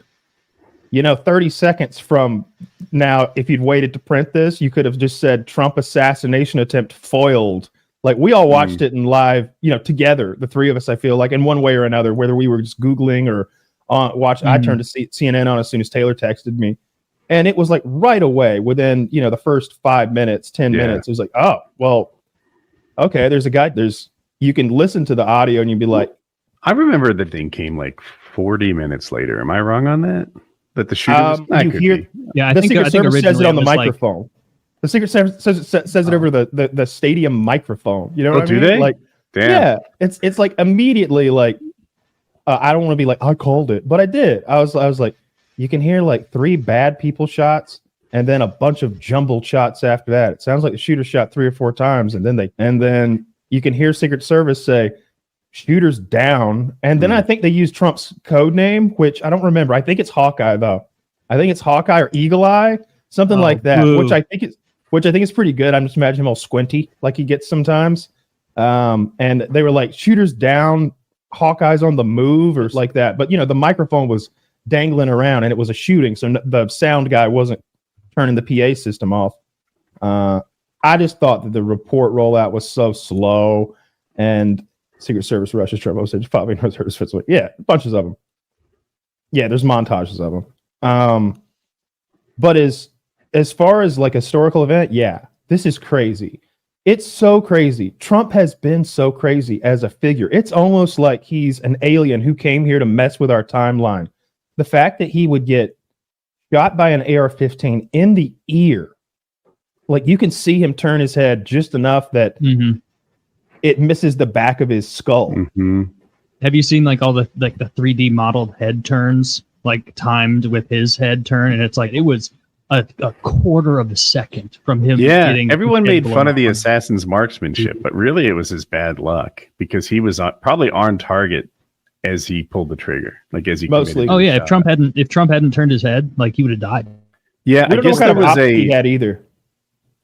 30 seconds from now, if you'd waited to print this, you could have just said Trump assassination attempt foiled. Like we all watched it in live, together, the three of us, I feel like, in one way or another, whether we were just Googling or watch. I turned to CNN on as soon as Taylor texted me. And it was like right away within, the first 5 minutes, 10 minutes, it was like, oh, well, okay, there's a guy, you can listen to the audio and you'd be like. I remember the thing came like 40 minutes later. Am I wrong on that? That the shooter was? That You could hear be. Yeah, I the think Secret Service says it originally on the was microphone. The Secret Service says it over the stadium microphone. You know what I do mean? they? Like, Damn. yeah, it's like immediately like I don't want to be like I called it, but I did. I was like, you can hear like 3 bad people shots and then a bunch of jumbled shots after that. It sounds like the shooter shot 3 or 4 times, and then you can hear Secret Service say shooter's down, and then I think they use Trump's code name, which I don't remember. I think it's Hawkeye though. I think it's Hawkeye or Eagle Eye, something like that, boo. which I think is pretty good. I'm just imagining him all squinty like he gets sometimes. And they were like shooters down, Hawkeye's on the move or like that. But the microphone was dangling around and it was a shooting, so the sound guy wasn't turning the PA system off. I just thought that the report rollout was so slow, and Secret Service rushes Trump said probably no service. Yeah, bunches of them. Yeah, there's montages of them. But as far as like a historical event, yeah, this is crazy. It's so crazy. Trump has been so crazy as a figure. It's almost like he's an alien who came here to mess with our timeline. The fact that he would get shot by an AR-15 in the ear, like you can see him turn his head just enough that it misses the back of his skull. Mm-hmm. Have you seen like all the 3D modeled head turns, like timed with his head turn? And it's like it was a quarter of a second from him. Yeah, getting everyone his head made blown fun of the off. assassin's marksmanship, but really it was his bad luck because he was probably on target as he pulled the trigger, like as he Mostly. Oh yeah, shot. if Trump hadn't turned his head, like he would have died. Yeah, We I don't know guess what kind there of was op he had either.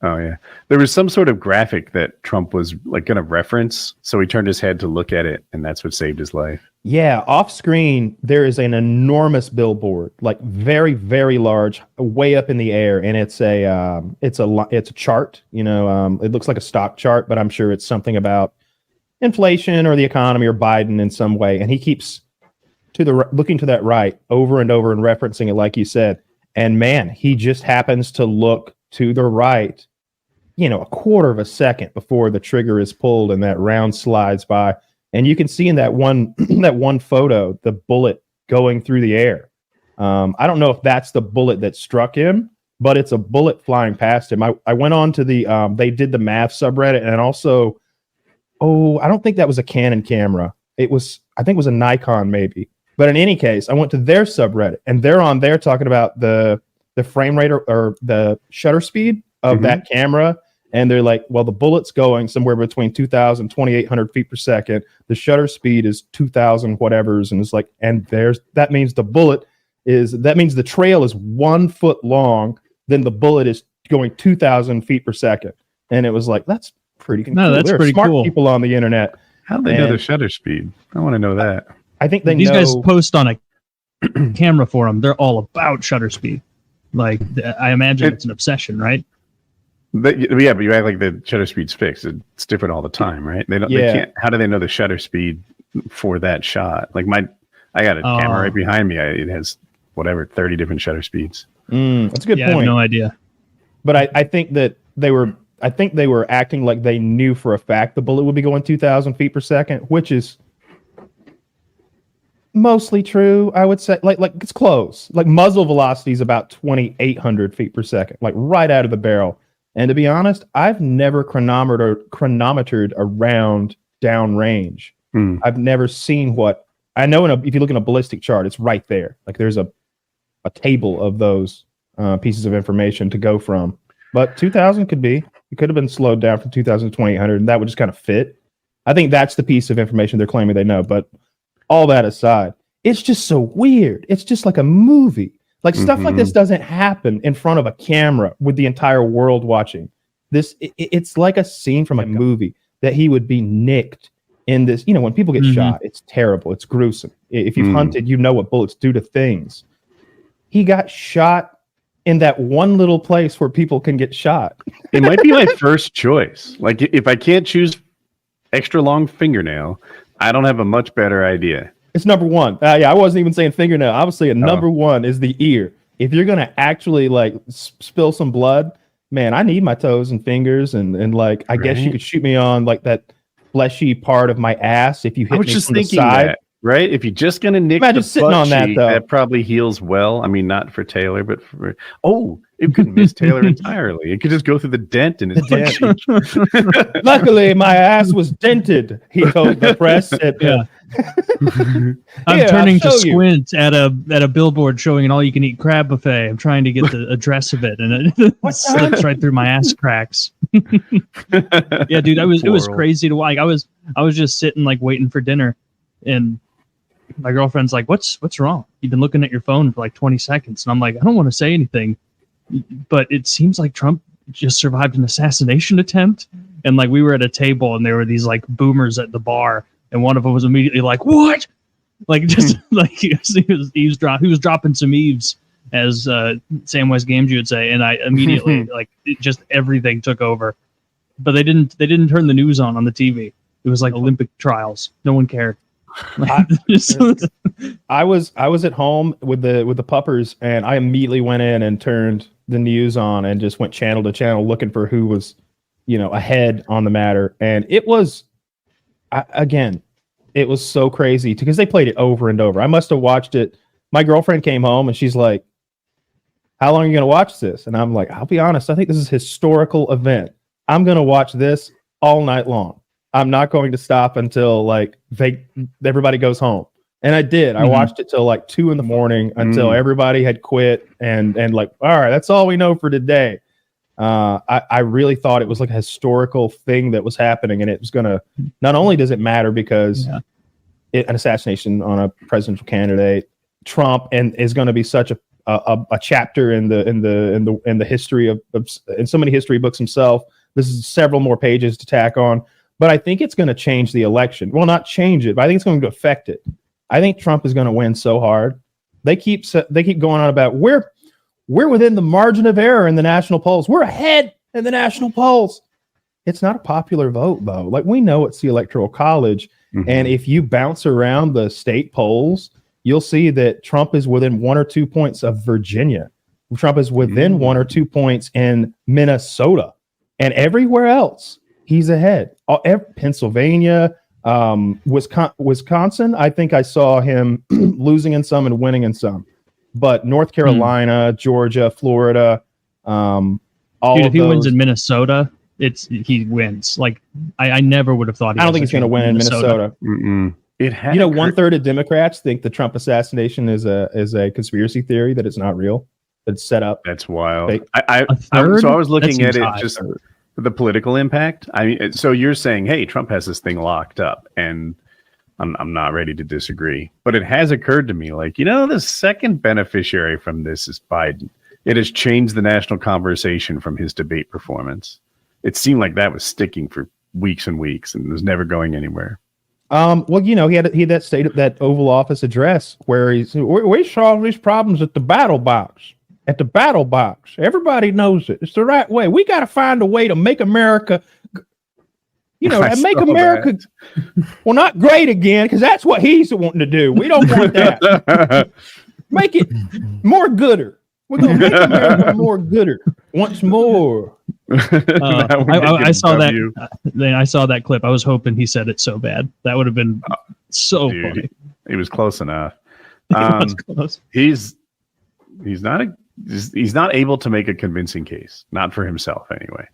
Oh yeah, there was some sort of graphic that Trump was like going to reference, so he turned his head to look at it, and that's what saved his life. Yeah, off screen there is an enormous billboard, like very, very large, way up in the air, and it's a chart. It looks like a stock chart, but I'm sure it's something about inflation or the economy or Biden in some way. And he keeps looking to that right over and over and referencing it, like you said. And man, he just happens to look to the right, a quarter of a second before the trigger is pulled and that round slides by. And you can see in that one photo, the bullet going through the air. I don't know if that's the bullet that struck him, but it's a bullet flying past him. I went on to they did the math subreddit, and also, I don't think that was a Canon camera. I think it was a Nikon maybe. But in any case, I went to their subreddit, and they're on there talking about the frame rate or the shutter speed of that camera. And they're like, well, the bullet's going somewhere between 2,000, 2,800 feet per second. The shutter speed is 2,000 whatevers. And it's like, that means the trail is 1 foot long. Then the bullet is going 2,000 feet per second. And it was like, that's pretty cool. No, that's there pretty are smart cool. people on the internet. How do they know the shutter speed? I want to know that. I think These guys post on a camera forum. They're all about shutter speed. Like I imagine it's an obsession, right? But you act like the shutter speed's fixed. It's different all the time, right? They can't. How do they know the shutter speed for that shot? Like I got a camera right behind me. It has 30 different shutter speeds. That's a good point. I have no idea. But I think that they were acting like they knew for a fact the bullet would be going 2,000 feet per second, which is mostly true. I would say like it's close. Like muzzle velocity is about 2,800 feet per second, like right out of the barrel. And to be honest, I've never chronometered around downrange. I've never seen what I know. If you look in a ballistic chart, it's right there. Like there's a table of those pieces of information to go from. But 2,000 could be. It could have been slowed down from 2,000 to 2,800, and that would just kind of fit. I think that's the piece of information they're claiming they know. But all that aside, it's just so weird. It's just like a movie. Like stuff like this doesn't happen in front of a camera with the entire world watching. It's like a scene from a movie that he would be nicked in this. When people get shot, it's terrible. It's gruesome. If you've hunted, you know what bullets do to things. He got shot in that one little place where people can get shot. It might be my first choice. Like if I can't choose extra long fingernail, I don't have a much better idea. It's number one. I wasn't even saying fingernail. I was saying number one is the ear. If you're gonna actually like spill some blood, man, I need my toes and fingers and I guess you could shoot me on like that fleshy part of my ass if you hit me from the side. Right? If you're just gonna nick Imagine the sitting butt on that, cheek, though. that probably heals well. I mean, not for Taylor, but for it could miss Taylor entirely. It could just go through the dent in his butt cheek. Luckily, my ass was dented. He told the press. I'm turning to I'll show you. squint at a billboard showing an all-you-can-eat crab buffet. I'm trying to get the address of it, and it slips right through my ass cracks. Yeah, dude, it was crazy to watch. I was just sitting like waiting for dinner, and my girlfriend's like, "What's wrong? You've been looking at your phone for like 20 seconds," and I'm like, "I don't want to say anything, but it seems like Trump just survived an assassination attempt." And like we were at a table, and there were these like boomers at the bar. And one of them was immediately like, "What?" Like just like he was dropping some eaves, as Samwise Gamgee would say, and I immediately everything took over. But they didn't turn the news on the TV. It was like Olympic trials. No one cared. I was at home with the puppers, and I immediately went in and turned the news on and just went channel to channel looking for who was, ahead on the matter, and it was. Again, it was so crazy because they played it over and over. I must have watched it. My girlfriend came home and she's like, "How long are you going to watch this?" And I'm like, "I'll be honest. I think this is a historical event. I'm going to watch this all night long. I'm not going to stop until everybody goes home." And I did. I watched it till like 2 a.m. until everybody had quit and all right, that's all we know for today. I really thought it was like a historical thing that was happening, and it was gonna. Not only does it matter because an assassination on a presidential candidate, Trump, and is going to be such a chapter in the history of in so many history books himself. This is several more pages to tack on, but I think it's going to change the election. Well, not change it, but I think it's going to affect it. I think Trump is going to win so hard. They keep going on about we're within the margin of error in the national polls. We're ahead in the national polls. It's not a popular vote, though. Like, we know it's the Electoral College. And if you bounce around the state polls, you'll see that Trump is within 1 or 2 points of Virginia. Trump is within 1 or 2 points in Minnesota. And everywhere else, he's ahead. Pennsylvania, Wisconsin, I think I saw him losing in some and winning in some. But North Carolina, Georgia, Florida, if he wins in Minnesota, he wins. Like I never would have thought. I don't think he's going to win in Minnesota. It had 1/3 of Democrats think the Trump assassination is a conspiracy theory, that it's not real, that it's set up. That's wild. Fake. I was looking at it just the political impact. I mean, so you're saying, hey, Trump has this thing locked up, and I'm not ready to disagree, but it has occurred to me, the second beneficiary from this is Biden. It has changed the national conversation from his debate performance. It seemed like that was sticking for weeks and weeks and was never going anywhere. Well, he had that Oval Office address where we solve these problems at the battle box. At the battle box, everybody knows it. It's the right way. We got to find a way to make America. And make America, well, not great again, because that's what he's wanting to do. We don't want that. Make it more gooder. We're going to make America more gooder once more. I saw that. I saw that clip. I was hoping he said it so bad. That would have been so funny. He was close enough. Close. He's not able to make a convincing case, not for himself anyway.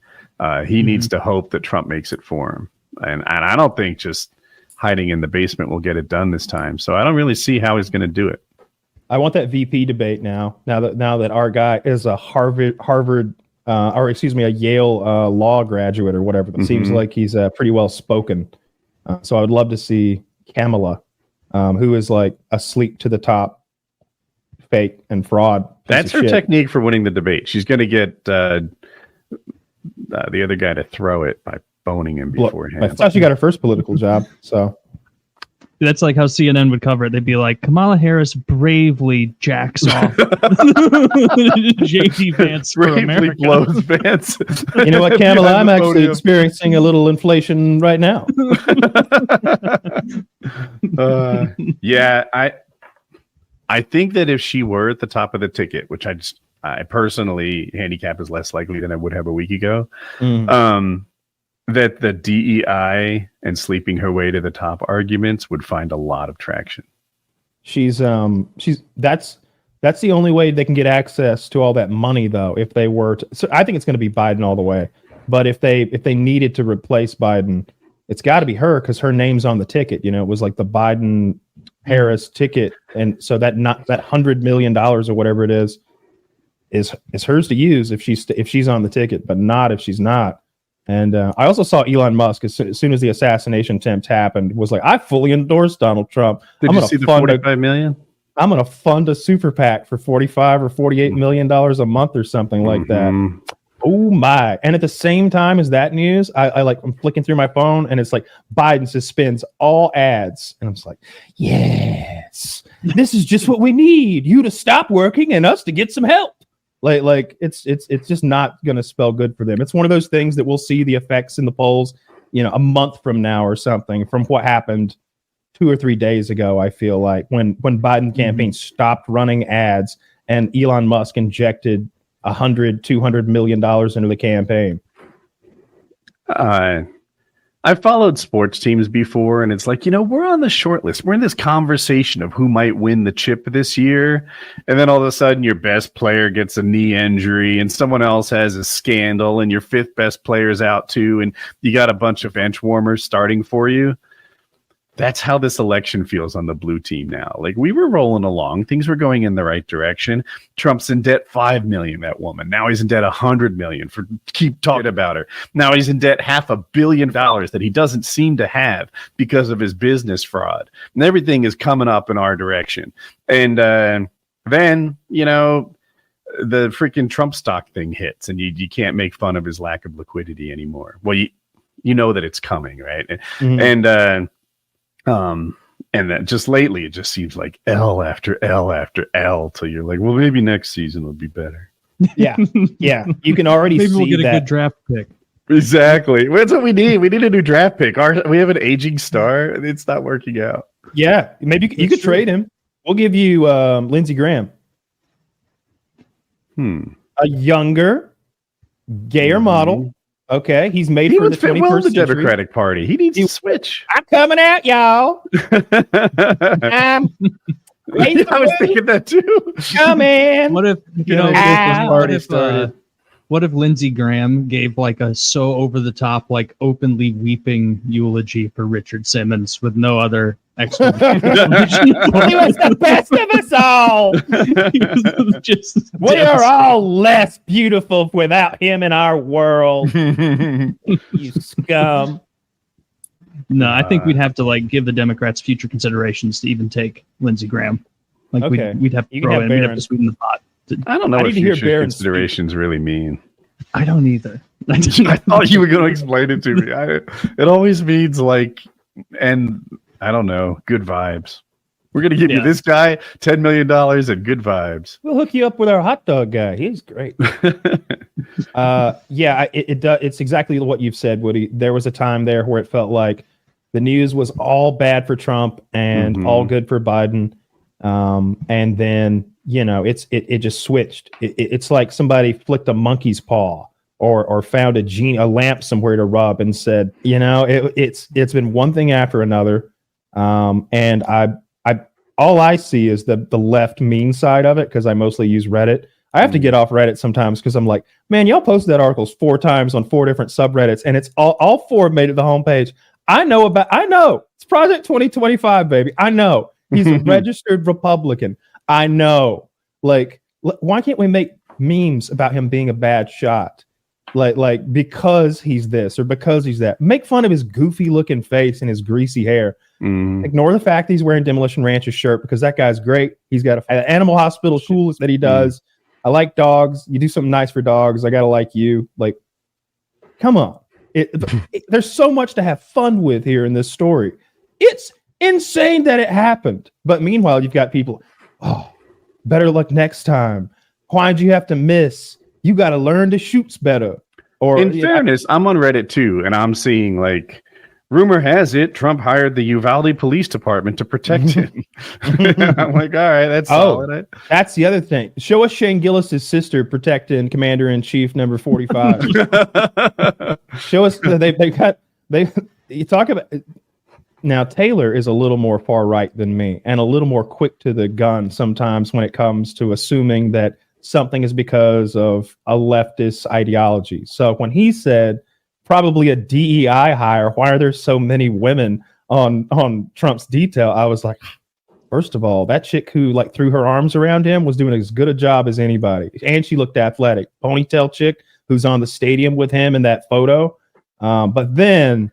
He needs to hope that Trump makes it for him. And I don't think just hiding in the basement will get it done this time. So I don't really see how he's going to do it. I want that VP debate now that our guy is a a Yale law graduate or whatever. It seems like he's pretty well spoken. So I would love to see Kamala, who is like asleep to the top, fake and fraud. That's her technique for winning the debate. She's going to get the other guy to throw it by boning him beforehand. That's how she got her first political job. So that's like how CNN would cover it. They'd be like, Kamala Harris bravely jacks off JD Vance for America. Blows Vance. You know what, Kamala? I'm actually experiencing a little inflation right now. Yeah, I think that if she were at the top of the ticket, which I personally handicap is less likely than I would have a week ago, that the DEI and sleeping her way to the top arguments would find a lot of traction. That's the only way they can get access to all that money, though. If they were to, so I think it's going to be Biden all the way. But if they needed to replace Biden, it's got to be her because her name's on the ticket. You know, it was like the Biden Harris ticket, and so that $100 million or whatever it is hers to use if she's on the ticket, but not if she's not. And I also saw Elon Musk as soon as the assassination attempt happened was like, I fully endorse Donald Trump. Did you see the $45 million? I'm going to fund a super PAC for $45 or $48 million a month or something like that. Oh my. And at the same time as that news, I'm flicking through my phone and it's like Biden suspends all ads. And I'm just like, yes, this is just what we need. You to stop working and us to get some help. Like it's just not going to spell good for them. It's one of those things that we'll see the effects in the polls, you know, a month from now or something from what happened 2 or 3 days ago. I feel like when Biden campaign stopped running ads and Elon Musk injected $100-200 million into the campaign. I followed sports teams before, and it's like, you know, we're on the short list. We're in this conversation of who might win the chip this year. And then all of a sudden your best player gets a knee injury and someone else has a scandal and your fifth best player's out too. And you got a bunch of bench warmers starting for you. That's how this election feels on the blue team now. Like, we were rolling along. Things were going in the right direction. Trump's in debt $5 million, that woman. Now he's in debt $100 million for keep talking about her. Now he's in debt $500 million that he doesn't seem to have because of his business fraud. And everything is coming up in our direction. And then, you know, the freaking Trump stock thing hits and you can't make fun of his lack of liquidity anymore. Well, you know that it's coming, right? Mm-hmm. And then just lately, it just seems like L after L after L till you're like, well, maybe next season will be better. Yeah. You can already maybe see we'll get that. a good draft pick. Exactly. That's what we need. We need a new draft pick. We have an aging star. And it's not working out. Yeah. Maybe you could trade him. We'll give you Lindsey Graham. A younger, gayer model. Okay, he's made for the 21st fit well in the century. Democratic Party. He needs to switch. I'm coming out, y'all. I was thinking that too. Come in. What if what if Lindsey Graham gave like a so over the top, like openly weeping eulogy for Richard Simmons with no other explanation? He was the best of us all. We are all less beautiful without him in our world. You scum. No, I think we'd have to like give the Democrats future considerations to even take Lindsey Graham. Like okay. we'd have to throw in, we'd have to sweeten the pot. I don't know what future considerations really mean. I don't either. I thought you were going to explain it to me. It always means like, and I don't know, good vibes. We're going to give you this guy $10 million and good vibes. We'll hook you up with our hot dog guy. He's great. It's exactly what you've said, Woody. There was a time there where it felt like the news was all bad for Trump and all good for Biden. And then, you know, it just switched. It's like somebody flicked a monkey's paw or found a lamp somewhere to rub and said, you know, it's been one thing after another. And all I see is the left mean side of it because I mostly use Reddit. I have to get off Reddit sometimes because I'm like, man, y'all posted that articles 4 times on 4 different subreddits, and it's all 4 made it to the homepage. I know it's Project 2025, baby. I know he's a registered Republican. I know. Like, why can't we make memes about him being a bad shot? Like because he's this or because he's that. Make fun of his goofy looking face and his greasy hair. Ignore the fact that he's wearing Demolition Ranch's shirt because that guy's great. He's got an animal hospital school that he does. I like dogs. You do something nice for dogs. I gotta like you. Like, come on. There's so much to have fun with here in this story. It's insane that it happened. But meanwhile, you've got people, better luck next time. Why'd you have to miss? You got to learn to shoot better. Or in fairness, I'm on Reddit too, and I'm seeing like rumor has it Trump hired the Uvalde Police Department to protect him. I'm like, all right, that's solid. That's the other thing. Show us Shane Gillis's sister protecting Commander-in-Chief number 45. Show us you talk about now. Taylor is a little more far right than me and a little more quick to the gun sometimes when it comes to assuming that something is because of a leftist ideology. So when he said probably a DEI hire, why are there so many women on Trump's detail? I was like, first of all, that chick who like threw her arms around him was doing as good a job as anybody. And she looked athletic. Ponytail chick who's on the stadium with him in that photo. But then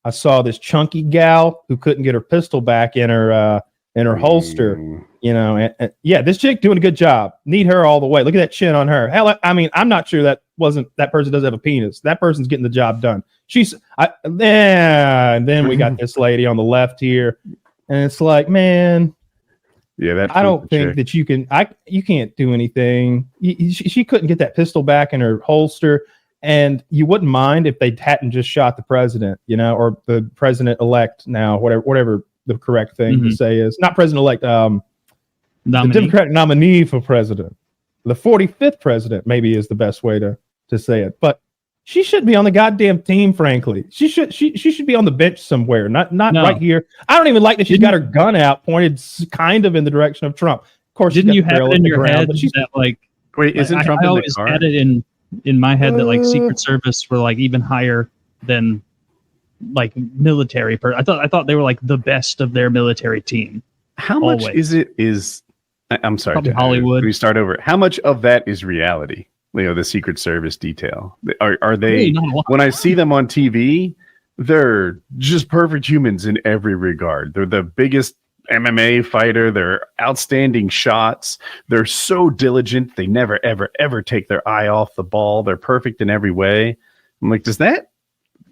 I saw this chunky gal who couldn't get her pistol back in her holster, and yeah, this chick doing a good job. Need her all the way. Look at that chin on her. Hell, I mean, I'm not sure that person doesn't have a penis. That person's getting the job done. And then we got this lady on the left here, and it's like, man, yeah, I don't think that you can't do anything. She couldn't get that pistol back in her holster. And you wouldn't mind if they hadn't just shot the president, or the president-elect now, whatever the correct thing to say is. Not president-elect, the Democratic nominee for president. The 45th president maybe is the best way to say it. But she should be on the goddamn team, frankly. She should be on the bench somewhere, not right here. I don't even like that she's got her gun out, pointed kind of in the direction of Trump. Of course, didn't you have it in your head that, like... Wait, isn't Trump I in always the car? had it in my head that like Secret Service were like even higher than like military. I thought they were like the best of their military team. How much I'm sorry, probably Hollywood. We start over. How much of that is reality? The Secret Service detail. Are they? When I see them on TV, they're just perfect humans in every regard. They're the biggest MMA fighter. They're outstanding shots. They're so diligent. They never, ever, ever take their eye off the ball. They're perfect in every way. I'm like, does that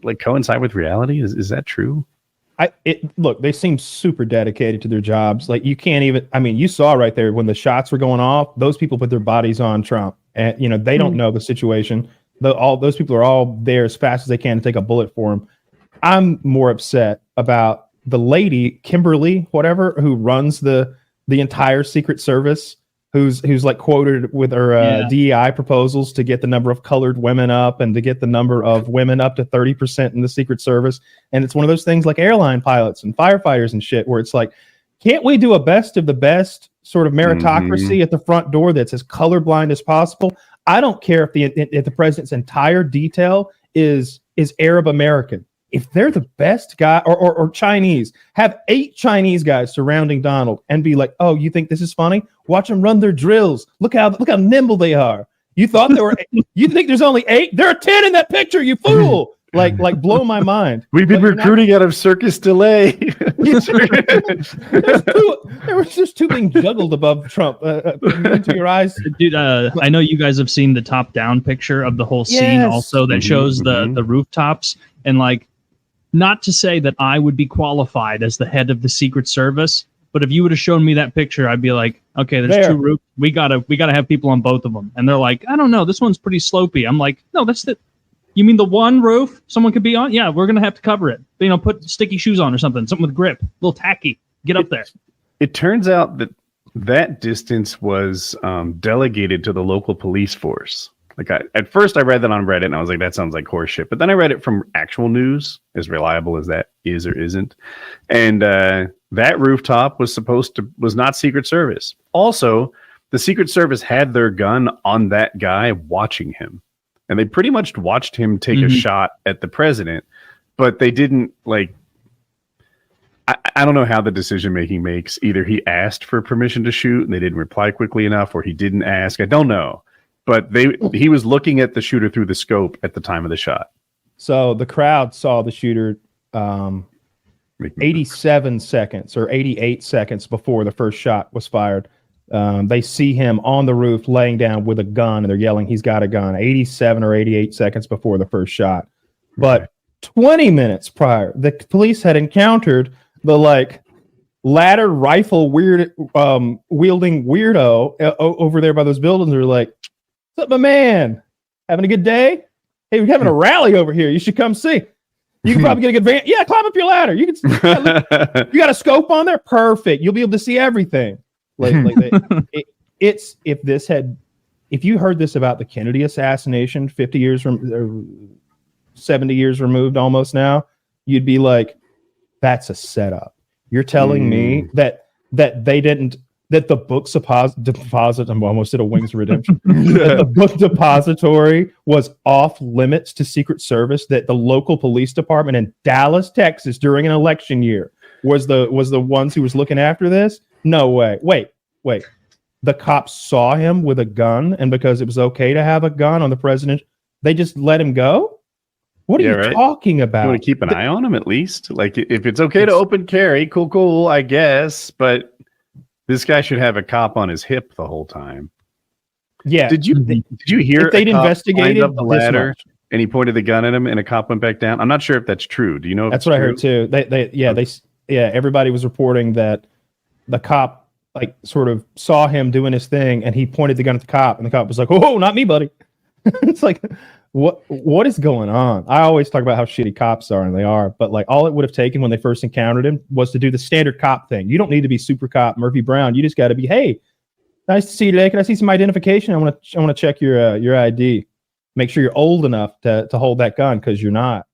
like coincide with reality? Is that true? Look, they seem super dedicated to their jobs. Like you can't even, you saw right there when the shots were going off, those people put their bodies on Trump and, they don't know the situation. All those people are all there as fast as they can to take a bullet for him. I'm more upset about the lady, Kimberly, whatever, who runs the entire Secret Service, who's like quoted with her DEI proposals to get the number of colored women up and to get the number of women up to 30% in the Secret Service. And it's one of those things like airline pilots and firefighters and shit, where it's like, can't we do a best of the best sort of meritocracy at the front door that's as colorblind as possible? I don't care if the president's entire detail is Arab American. If they're the best guy or Chinese, have 8 Chinese guys surrounding Donald and be like, oh, you think this is funny? Watch them run their drills. Look how nimble they are. You thought there were, you think there's only 8? There are 10 in that picture, you fool. Like blow my mind. We've been recruiting out of Circus Delay. There was just 2 being juggled above Trump into your eyes. Dude, I know you guys have seen the top-down picture of the whole scene also that shows the rooftops. And like, not to say that I would be qualified as the head of the Secret Service, but if you would have shown me that picture, I'd be like, okay, there's 2 roofs. We gotta have people on both of them. And they're like, I don't know, this one's pretty slopey. I'm like, no, you mean the one roof someone could be on? Yeah, we're gonna have to cover it. Put sticky shoes on or something with grip, a little tacky. Get up there. It turns out that distance was delegated to the local police force. Like at first I read that on Reddit and I was like, that sounds like horse shit. But then I read it from actual news, as reliable as that is or isn't. And that rooftop was not Secret Service. Also, the Secret Service had their gun on that guy watching him. And they pretty much watched him take a shot at the president, but they didn't I don't know how the decision making makes. Either he asked for permission to shoot and they didn't reply quickly enough, or he didn't ask. I don't know. But he was looking at the shooter through the scope at the time of the shot. So the crowd saw the shooter 87 seconds or 88 seconds before the first shot was fired. They see him on the roof laying down with a gun, and they're yelling, he's got a gun, 87 or 88 seconds before the first shot. But 20 minutes prior, the police had encountered the ladder rifle wielding weirdo over there by those buildings. They're like, what's up, my man? Having a good day? Hey, we're having a rally over here. You should come see. You can probably get a good van. Yeah, climb up your ladder. You can. You got a scope on there. Perfect. You'll be able to see everything. If you heard this about the Kennedy assassination 50 years from 70 years removed almost now, you'd be like, that's a setup. You're telling me that they didn't, that the book deposit, I'm almost at a Wings of Redemption, that the book depository was off limits to Secret Service, that the local police department in Dallas, Texas during an election year was the ones who was looking after this? No way. Wait. The cops saw him with a gun, and because it was okay to have a gun on the president, they just let him go? What are you talking about? You want to keep an eye on him at least? Like, if it's okay to open carry, cool, I guess. But this guy should have a cop on his hip the whole time. Yeah. Did you hear? If they'd investigated up the ladder and he pointed the gun at him, and a cop went back down? I'm not sure if that's true. Do you know? If that's what I heard too. Everybody was reporting that the cop like sort of saw him doing his thing, and he pointed the gun at the cop, and the cop was like, "Oh, not me, buddy." It's like, what is going on? I always talk about how shitty cops are, and they are, but like all it would have taken when they first encountered him was to do the standard cop thing. You don't need to be super cop Murphy Brown. You just got to be, hey, nice to see you today. Can I see some identification? I want to check your ID. Make sure you're old enough to hold that gun, because you're not.